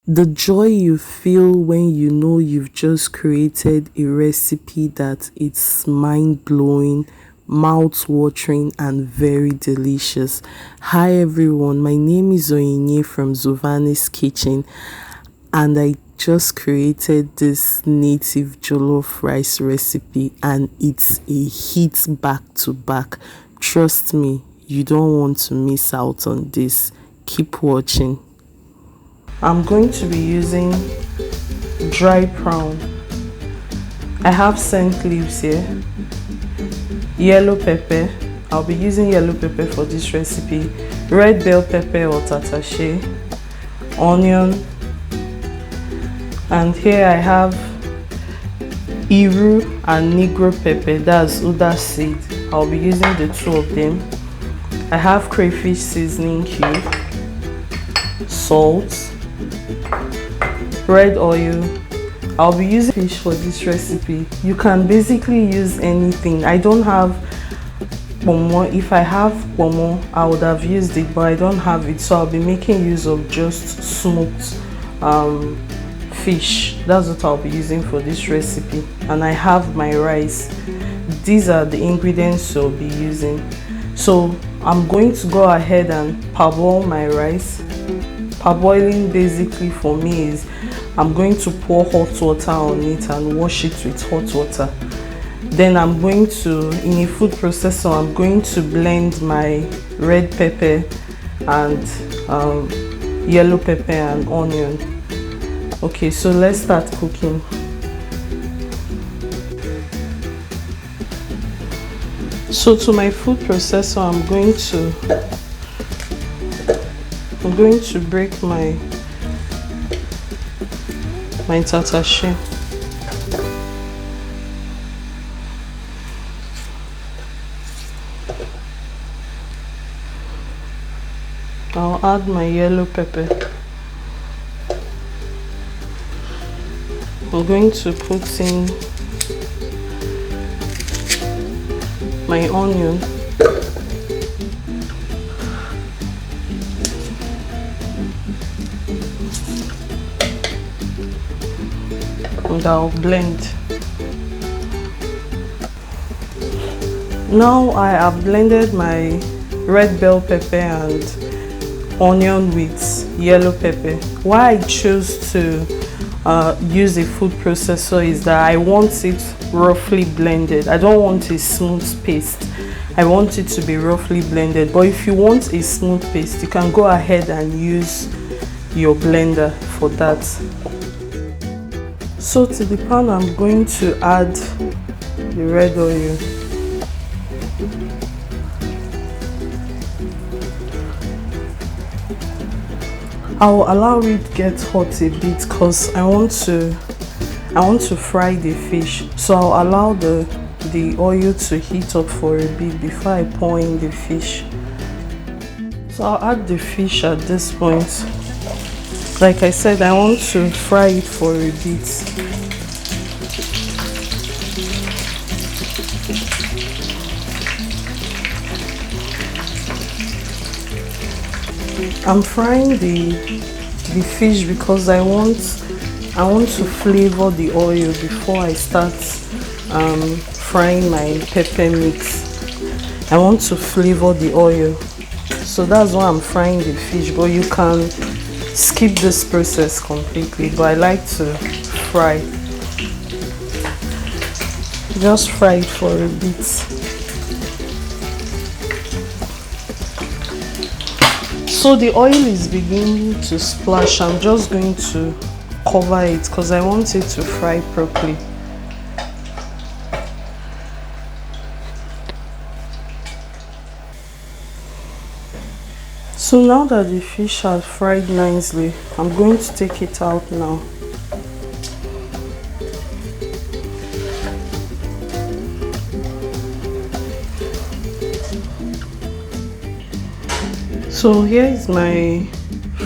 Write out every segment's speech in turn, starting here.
The joy you feel when you know you've just created a recipe that it's mind-blowing, mouth-watering and very delicious. Hi everyone, my name is Oyinye from Zovani's Kitchen and I just created this native jollof rice recipe and it's a hit back to back. Trust me, you don't want to miss out on this. Keep watching. I'm going to be using dry prawn. I have scent leaves here, yellow pepper. I'll be using yellow pepper for this recipe, red bell pepper or tatashe, onion, and here I have Iru and Negro pepper, that's Uda seed. I'll be using the two of them. I have crayfish seasoning cube, salt, red oil. I'll be using fish for this recipe. You can basically use anything. I don't have pomo. If I have pomo, I would have used it, but I don't have it, so I'll be making use of just smoked fish. That's what I'll be using for this recipe. And I have my rice. These are the ingredients I'll be using. So I'm going to go ahead and parboil my rice. Parboiling basically for me is I'm going to pour hot water on it and wash it with hot water. Then I'm going to, in a food processor, I'm going to blend my red pepper and yellow pepper and onion. Okay, so let's start cooking. So to my food processor, I'm going to break my tatashe. I'll add my yellow pepper. I'm going to put in my onion. And I'll blend. Now I have blended my red bell pepper and onion with yellow pepper. Why I chose to use a food processor is that I want it roughly blended. I don't want a smooth paste. I want it to be roughly blended. But if you want a smooth paste, you can go ahead and use your blender for that. So to the pan, I'm going to add the red oil. I'll allow it get hot a bit because I want to fry the fish. So I'll allow the oil to heat up for a bit before I pour in the fish. So I'll add the fish at this point. Like I said, I want to fry it for a bit. I'm frying the fish because I want to flavor the oil before I start frying my pepper mix. I want to flavor the oil, so that's why I'm frying the fish. But you can skip this process completely, but I like to fry. Just fry it for a bit. So the oil is beginning to splash. I'm just going to cover it because I want it to fry properly. So now that the fish has fried nicely, I'm going to take it out now. So here is my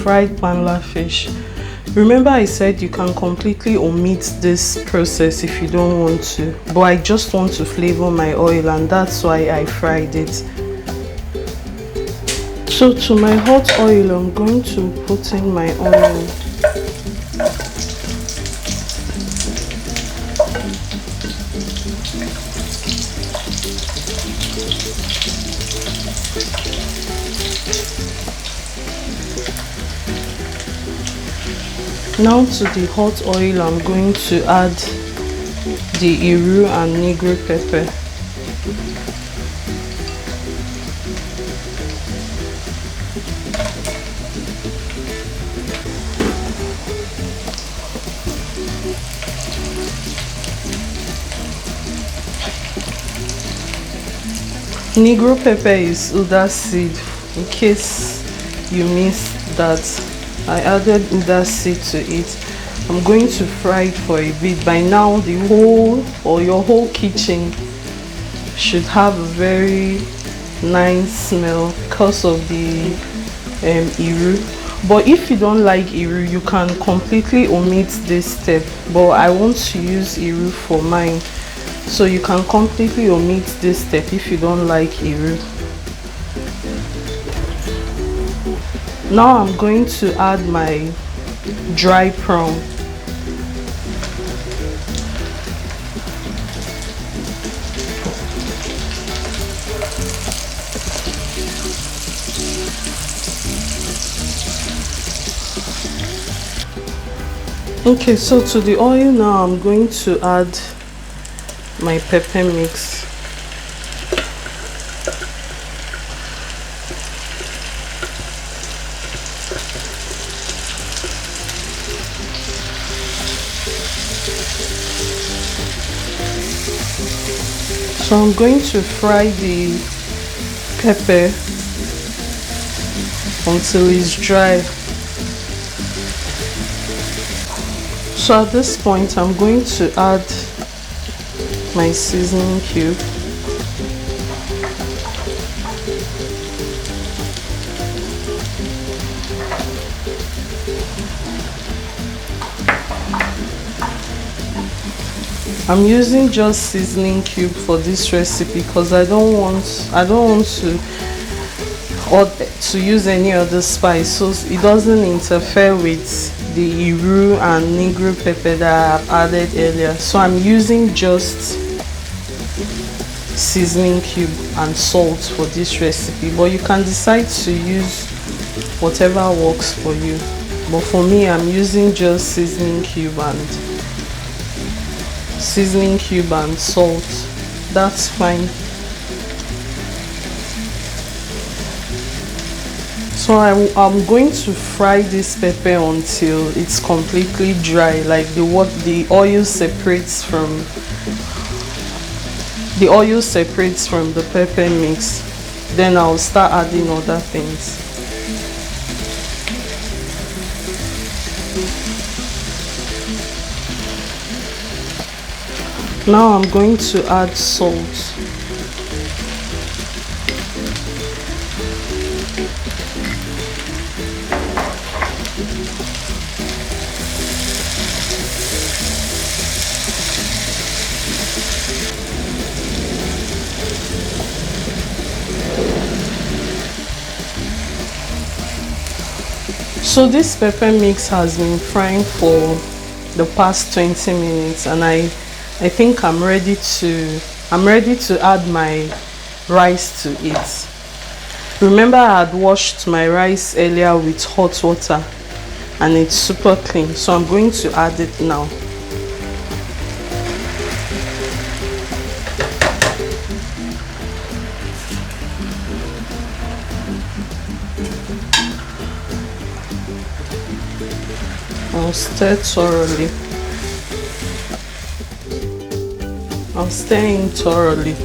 fried panla fish. Remember I said you can completely omit this process if you don't want to, but I just want to flavor my oil and that's why I fried it. So to my hot oil, I'm going to put in my onion. Now to the hot oil, I'm going to add the Iru and Negro pepper. Negro pepper is Uda seed. In case you missed that, I added Uda seed to it. I'm going to fry it for a bit. By now, the whole or your whole kitchen should have a very nice smell because of the Iru. But if you don't like Iru, you can completely omit this step. But I want to use Iru for mine. So you can completely omit this step if you don't like Iru. Now I'm going to add my dry prawn. Okay, so to the oil now, I'm going to add my pepper mix. So I'm going to fry the pepper until it's dry. So at this point, I'm going to add my seasoning cube. I'm using just seasoning cube for this recipe because I don't want to use any other spice, so it doesn't interfere with the Iru and Negro pepper that I've added earlier. So I'm using just seasoning cube and salt for this recipe, but you can decide to use whatever works for you. But for me, I'm using just seasoning cube and salt. That's fine. So I'm going to fry this pepper until it's completely dry, like the oil separates from the pepper mix. Then I'll start adding other things. Now I'm going to add salt. So this pepper mix has been frying for the past 20 minutes, and I think I'm ready to add my rice to it. Remember, I had washed my rice earlier with hot water and it's super clean, so I'm going to add it now. I'll stir thoroughly. I'm stirring thoroughly.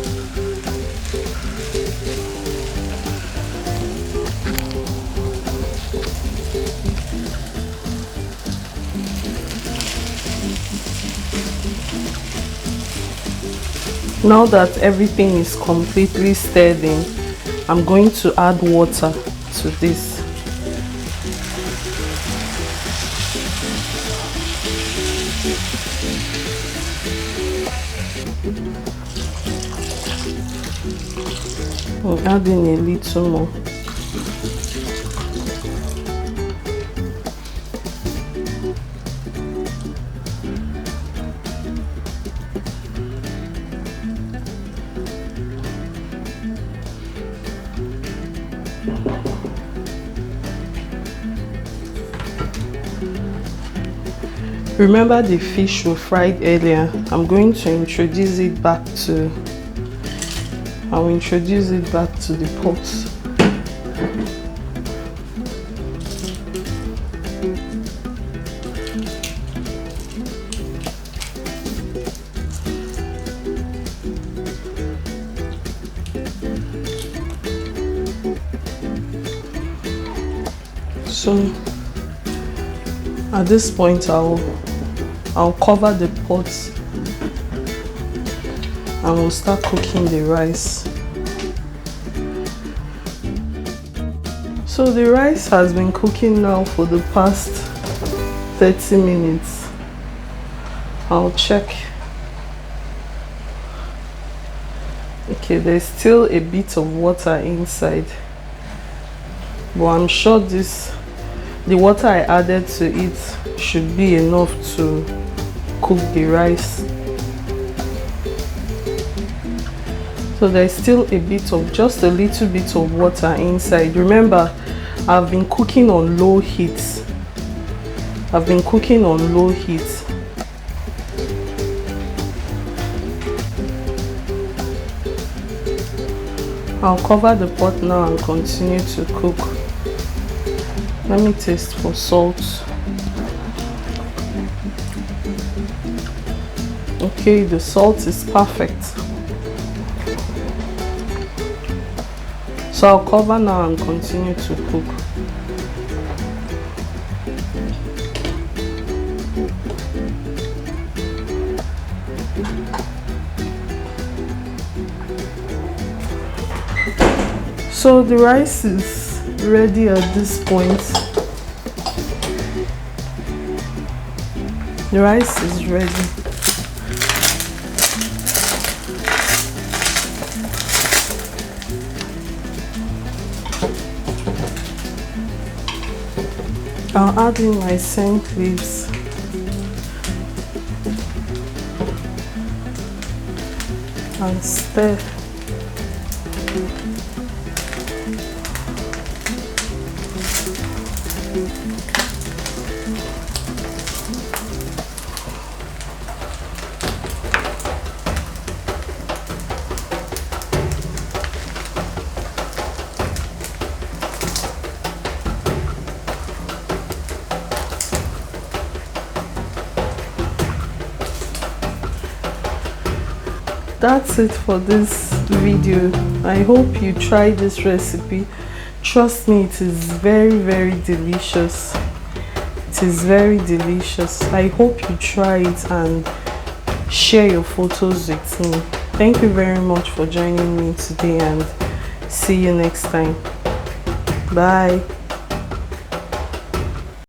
Now that everything is completely stirred in, I'm going to add water to this. I'm adding a little more. Remember the fish we fried earlier? I'm going to introduce it back to the pot. So at this point I'll cover the pot and we'll start cooking the rice. So the rice has been cooking now for the past 30 minutes. I'll check. Okay, there's still a bit of water inside, but I'm sure the water I added to it should be enough to cook the rice. So there's still just a little bit of water inside. Remember, I've been cooking on low heat. I'll cover the pot now and continue to cook. Let me taste for salt. Okay, the salt is perfect. So I'll cover now and continue to cook. So the rice is ready at this point. The rice is ready. I'll add in my scent leaves. And stir. That's it for this video. I hope you try this recipe. Trust me, it is very, very delicious. It is very delicious. I hope you try it and share your photos with me. Thank you very much for joining me today and see you next time. Bye.